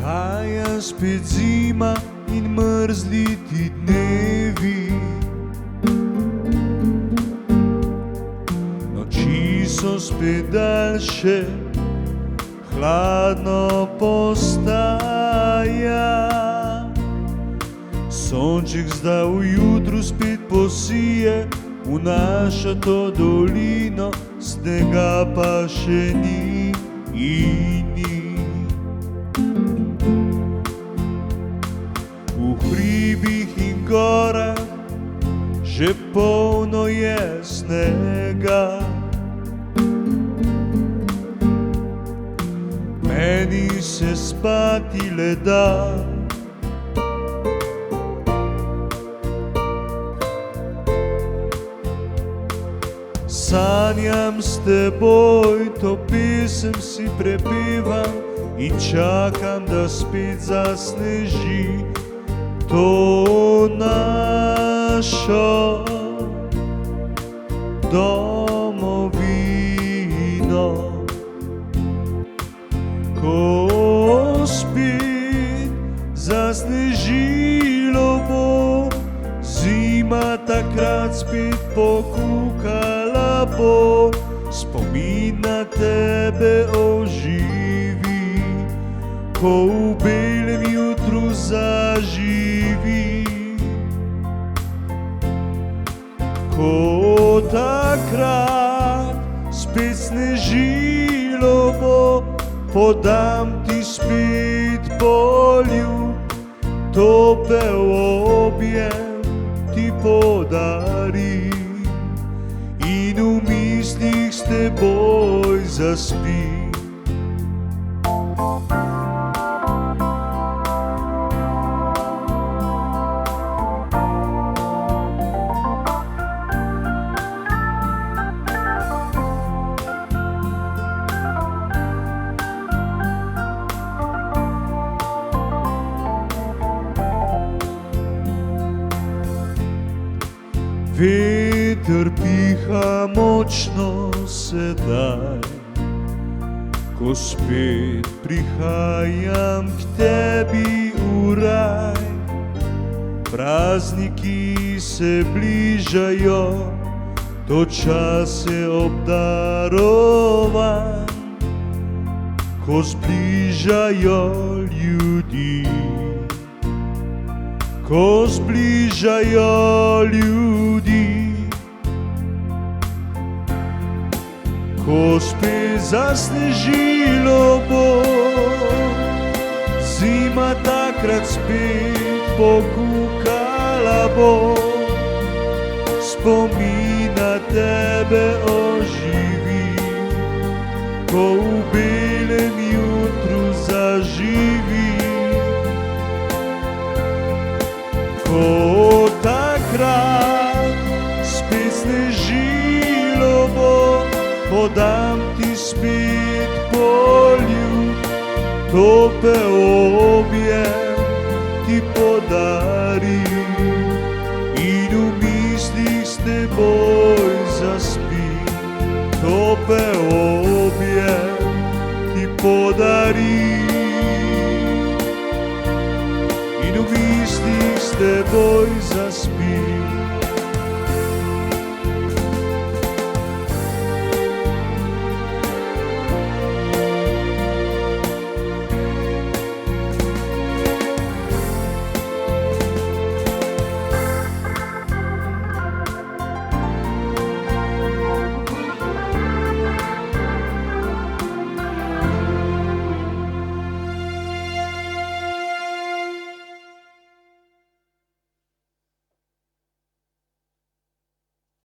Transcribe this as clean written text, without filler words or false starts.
Prihaja spet zima in mrzliti dnevi, noči so spet daljše, hladno postaja. Sonček zdaj v jutru spet posije v našo to dolino, snega pa še ni in ni. V hribih in gorah že polno je snega, meni se spati le da. Sanjam s teboj, to pesem si prepevam in čakam, da spet zasneži to našo domovino. Ko spet zasnežilo bo, zima takrat spet pokukala bo, spomin na tebe oživi, ko v belem jutru zaživi. Ko takrat spet snežilo bo, podam ti spet poljub, topel objem ti podarim in v mislih s teboj zaspim. Veter piha močno sedaj, ko spet prihajam k tebi v raj. Prazniki se bližajo, to čas je obdarovan, ko zbližajo ljudi. Ko zbližajo ljudi, ko spet zasnežilo bo, zima takrat spet pokukala bo, spomin na tebe oživi, ko v belem jutru zaživi. Ko takrat spet snežilo bo, podam ti spet poljub, topel objem ti podarim in v mislih s teboj zaspim. Topel objem ti podarim in v mislih s teboj zaspim.